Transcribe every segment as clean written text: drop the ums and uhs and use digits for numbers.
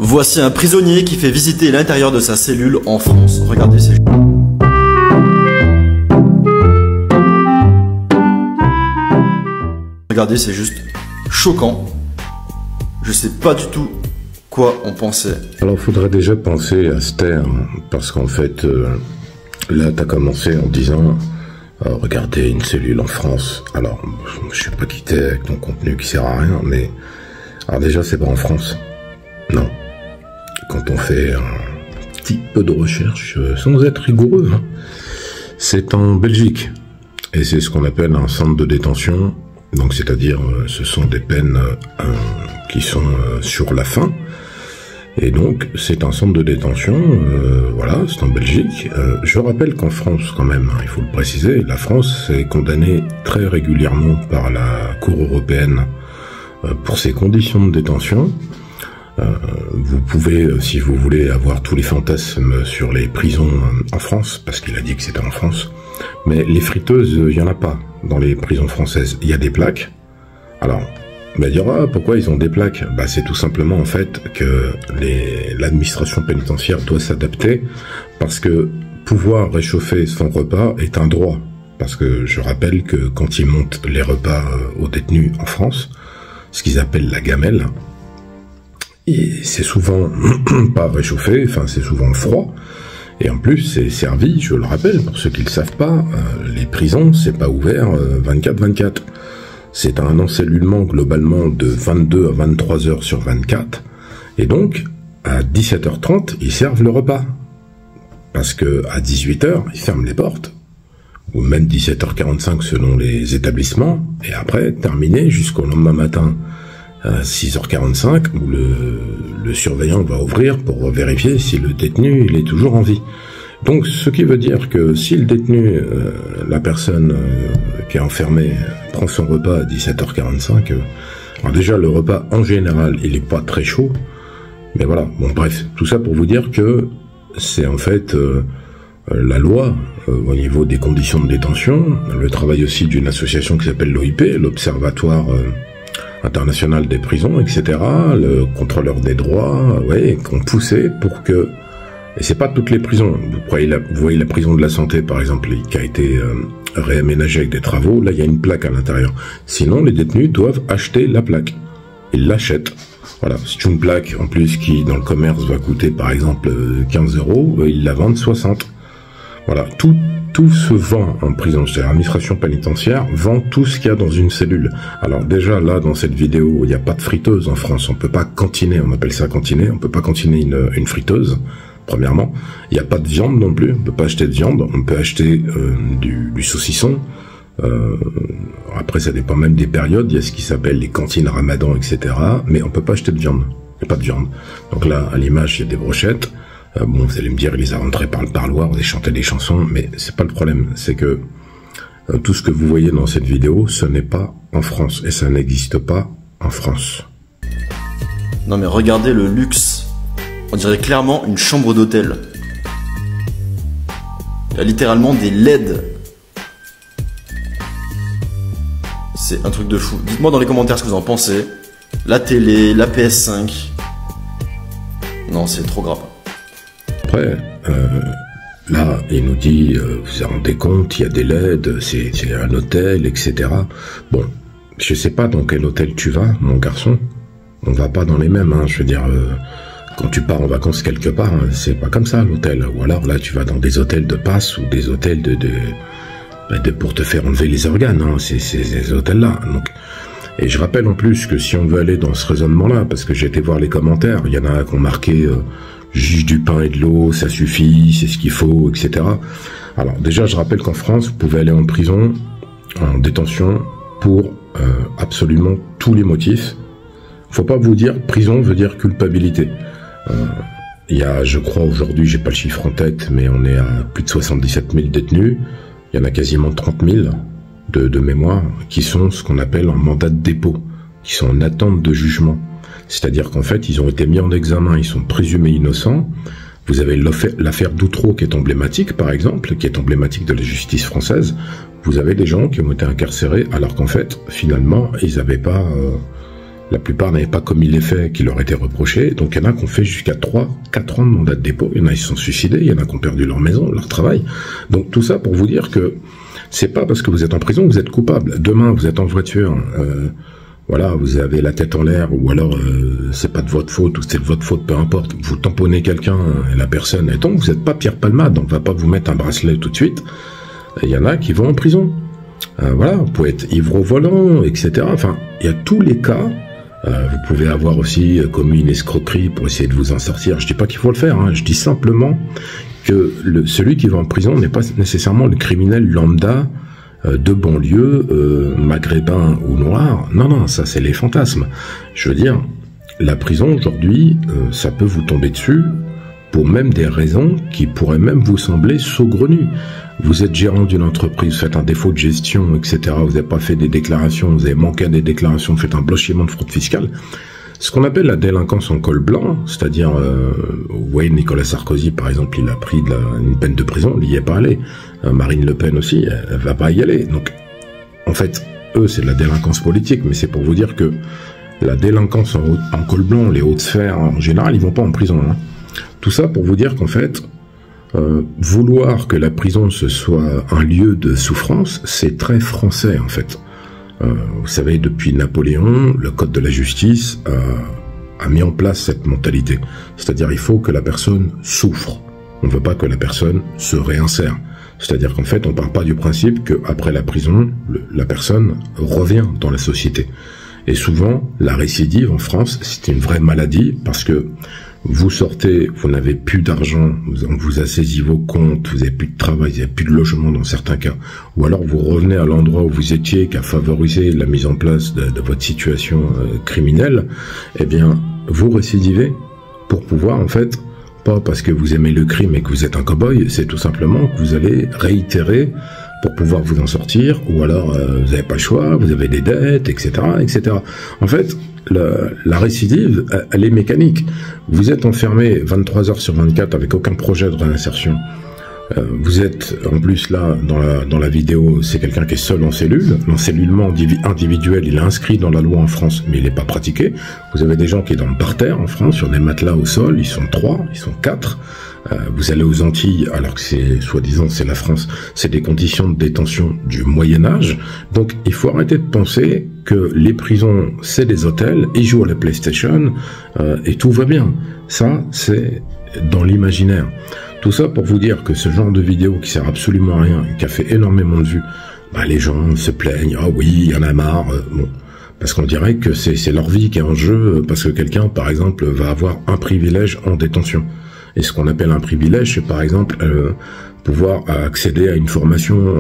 Voici un prisonnier qui fait visiter l'intérieur de sa cellule en France. Regardez ces... Regardez, c'est juste choquant. Je sais pas du tout quoi on pensait. Alors, il faudrait déjà penser à se taire, parce qu'en fait, là, tu as commencé en disant regardez une cellule en France. Alors, je sais pas qui t'es avec ton contenu qui sert à rien, mais alors déjà, c'est pas en France. Non. Quand on fait un petit peu de recherche, sans être rigoureux, hein, c'est en Belgique. Et c'est ce qu'on appelle un centre de détention. Donc, c'est-à-dire, ce sont des peines qui sont sur la fin. Et donc, c'est un centre de détention, voilà, c'est en Belgique. Je rappelle qu'en France, quand même, hein, il faut le préciser, la France est condamnée très régulièrement par la Cour européenne pour ses conditions de détention. Vous pouvez, si vous voulez, avoir tous les fantasmes sur les prisons en France, parce qu'il a dit que c'était en France, mais les friteuses, il n'y en a pas dans les prisons françaises. Il y a des plaques. Alors, on va dire, ah, pourquoi ils ont des plaques? Bah, c'est tout simplement, en fait, que l'administration pénitentiaire doit s'adapter, parce que pouvoir réchauffer son repas est un droit. Parce que je rappelle que quand ils montent les repas aux détenus en France, ce qu'ils appellent la gamelle, et c'est souvent pas réchauffé, enfin c'est souvent froid, et en plus c'est servi, je le rappelle, pour ceux qui ne le savent pas, les prisons c'est pas ouvert 24/24, c'est un encellulement globalement de 22 à 23 heures sur 24, et donc à 17h30 ils servent le repas, parce que à 18h ils ferment les portes, ou même 17h45 selon les établissements, et après terminé jusqu'au lendemain matin à 6h45, où le surveillant va ouvrir pour vérifier si le détenu il est toujours en vie. Donc, ce qui veut dire que si le détenu, la personne qui est enfermée, prend son repas à 17h45, alors déjà le repas en général il est pas très chaud, mais voilà, bon bref, tout ça pour vous dire que c'est en fait la loi au niveau des conditions de détention, le travail aussi d'une association qui s'appelle l'OIP, l'Observatoire international des prisons, etc., le contrôleur des droits, ouais, qu'on poussait pour que, et c'est pas toutes les prisons, vous voyez la prison de la Santé par exemple, qui a été réaménagée avec des travaux, là il y a une plaque à l'intérieur, sinon les détenus doivent acheter la plaque, ils l'achètent, voilà, c'est une plaque en plus qui dans le commerce va coûter par exemple 15 €, ils la vendent 60, voilà, tout se vend en prison, c'est-à-dire l'administration pénitentiaire vend tout ce qu'il y a dans une cellule. Alors déjà là dans cette vidéo il n'y a pas de friteuse en France, on peut pas cantiner, on appelle ça cantiner, on peut pas cantiner une friteuse, premièrement. Il n'y a pas de viande non plus, on peut pas acheter de viande, on peut acheter du saucisson, après ça dépend même des périodes, il y a ce qui s'appelle les cantines ramadan, etc., mais on peut pas acheter de viande, il n'y a pas de viande. Donc là à l'image il y a des brochettes. Bon, vous allez me dire, il les a rentrés par le parloir, vous avez chanté des chansons, mais c'est pas le problème. C'est que tout ce que vous voyez dans cette vidéo, ce n'est pas en France, et ça n'existe pas en France. Non mais regardez le luxe. On dirait clairement une chambre d'hôtel. Il y a littéralement des LED. C'est un truc de fou. Dites-moi dans les commentaires ce que vous en pensez. La télé, la PS5. Non, c'est trop grave. Après, là, il nous dit, vous vous rendez compte, il y a des LED, c'est un hôtel, etc. Bon, je sais pas dans quel hôtel tu vas, mon garçon. On va pas dans les mêmes, hein, je veux dire, quand tu pars en vacances quelque part, hein, c'est pas comme ça l'hôtel. Ou alors là, tu vas dans des hôtels de passe ou des hôtels pour te faire enlever les organes, hein, ces hôtels-là. Donc, et je rappelle en plus que si on veut aller dans ce raisonnement-là, parce que j'ai été voir les commentaires, il y en a qui ont marqué juste du pain et de l'eau, ça suffit, c'est ce qu'il faut, etc. Alors déjà, je rappelle qu'en France, vous pouvez aller en prison, en détention, pour absolument tous les motifs. Faut pas vous dire, prison veut dire culpabilité. Il y a, je crois aujourd'hui, j'ai pas le chiffre en tête, mais on est à plus de 77 000 détenus. Il y en a quasiment 30 000 de mémoire, qui sont ce qu'on appelle en mandat de dépôt, qui sont en attente de jugement. C'est-à-dire qu'en fait, ils ont été mis en examen, ils sont présumés innocents. Vous avez l'affaire d'Outreau qui est emblématique, par exemple, qui est emblématique de la justice française. Vous avez des gens qui ont été incarcérés alors qu'en fait, finalement, ils n'avaient pas La plupart n'avaient pas commis les faits qui leur étaient reprochés. Donc il y en a qui ont fait jusqu'à 3-4 ans de mandat de dépôt. Il y en a qui se sont suicidés, il y en a qui ont perdu leur maison, leur travail. Donc tout ça pour vous dire que c'est pas parce que vous êtes en prison que vous êtes coupable. Demain, vous êtes en voiture, voilà, vous avez la tête en l'air, ou alors c'est pas de votre faute, ou c'est de votre faute, peu importe. Vous tamponnez quelqu'un et la personne est tombée, vous n'êtes pas Pierre Palmade, on va pas vous mettre un bracelet tout de suite. Il y en a qui vont en prison. Voilà, vous pouvez être ivre au volant, etc. Enfin, il y a tous les cas. Vous pouvez avoir aussi commis une escroquerie pour essayer de vous en sortir. Je dis pas qu'il faut le faire, hein. Je dis simplement que celui qui va en prison n'est pas nécessairement le criminel lambda de banlieue, maghrébin ou noir. Non, non, ça c'est les fantasmes. Je veux dire, la prison aujourd'hui, ça peut vous tomber dessus pour même des raisons qui pourraient même vous sembler saugrenues. Vous êtes gérant d'une entreprise, vous faites un défaut de gestion, etc. Vous n'avez pas fait des déclarations, vous avez manqué à des déclarations, vous faites un blanchiment de fraude fiscale. Ce qu'on appelle la délinquance en col blanc, c'est-à-dire, vous voyez, Nicolas Sarkozy, par exemple, il a pris une peine de prison, il n'y est pas allé. Marine Le Pen aussi, elle va pas y aller. Donc, en fait, eux, c'est de la délinquance politique, mais c'est pour vous dire que la délinquance en col blanc, les hautes sphères, en général, ils vont pas en prison, hein. Tout ça pour vous dire qu'en fait, vouloir que la prison ce soit un lieu de souffrance, c'est très français en fait. Vous savez, depuis Napoléon, le code de la justice a mis en place cette mentalité. C'est-à-dire, il faut que la personne souffre. On ne veut pas que la personne se réinsère. C'est-à-dire qu'en fait, on ne part pas du principe qu'après la prison, la personne revient dans la société. Et souvent, la récidive en France, c'est une vraie maladie parce que vous sortez, vous n'avez plus d'argent, on vous a saisi vos comptes, vous n'avez plus de travail, vous n'avez plus de logement dans certains cas, ou alors vous revenez à l'endroit où vous étiez, qui a favorisé la mise en place de votre situation criminelle, eh bien, vous récidivez pour pouvoir, en fait, pas parce que vous aimez le crime et que vous êtes un cow-boy, c'est tout simplement que vous allez réitérer pour pouvoir vous en sortir, ou alors vous n'avez pas le choix, vous avez des dettes, etc., etc. En fait, la récidive, elle est mécanique. Vous êtes enfermé 23 heures sur 24 avec aucun projet de réinsertion. Vous êtes, en plus là, dans la vidéo, c'est quelqu'un qui est seul en cellule. L'encellulement individuel, il est inscrit dans la loi en France, mais il n'est pas pratiqué. Vous avez des gens qui dorment par terre en France, sur des matelas au sol, ils sont 3, ils sont 4. Vous allez aux Antilles, alors que c'est, soi-disant, c'est la France, c'est des conditions de détention du Moyen-Âge. Donc, il faut arrêter de penser que les prisons, c'est des hôtels, ils jouent à la PlayStation, et tout va bien. Ça, c'est dans l'imaginaire. Tout ça pour vous dire que ce genre de vidéo qui sert absolument à rien, qui a fait énormément de vues, bah, les gens se plaignent, ah oui, il y en a marre, bon. Parce qu'on dirait que c'est leur vie qui est en jeu, parce que quelqu'un, par exemple, va avoir un privilège en détention. Et ce qu'on appelle un privilège, c'est par exemple pouvoir accéder à une formation,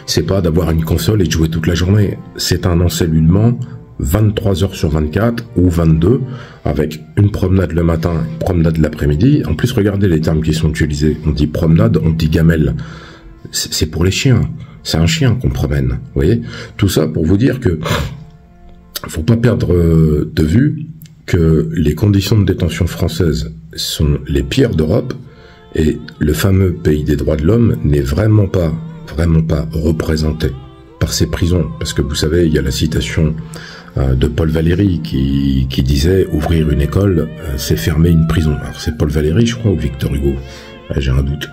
c'est pas d'avoir une console et de jouer toute la journée, c'est un encellulement 23 heures sur 24 ou 22, avec une promenade le matin, une promenade l'après-midi. En plus, regardez les termes qui sont utilisés. On dit promenade, on dit gamelle. C'est pour les chiens. C'est un chien qu'on promène. Vous voyez ? Tout ça pour vous dire que faut pas perdre de vue que les conditions de détention françaises sont les pires d'Europe, et le fameux pays des droits de l'homme n'est vraiment pas représenté par ces prisons. Parce que vous savez, il y a la citation de Paul Valéry qui disait « Ouvrir une école, c'est fermer une prison ». Alors c'est Paul Valéry, je crois, ou Victor Hugo, j'ai un doute.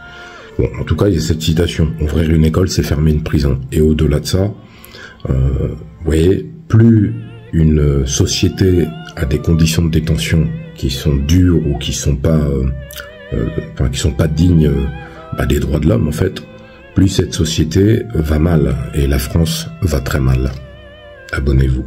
Bon, en tout cas, il y a cette citation « Ouvrir une école, c'est fermer une prison ». Et au-delà de ça, vous voyez, plus une société a des conditions de détention qui sont dures ou qui sont pas dignes des droits de l'homme, en fait, plus cette société va mal, et la France va très mal. Abonnez-vous.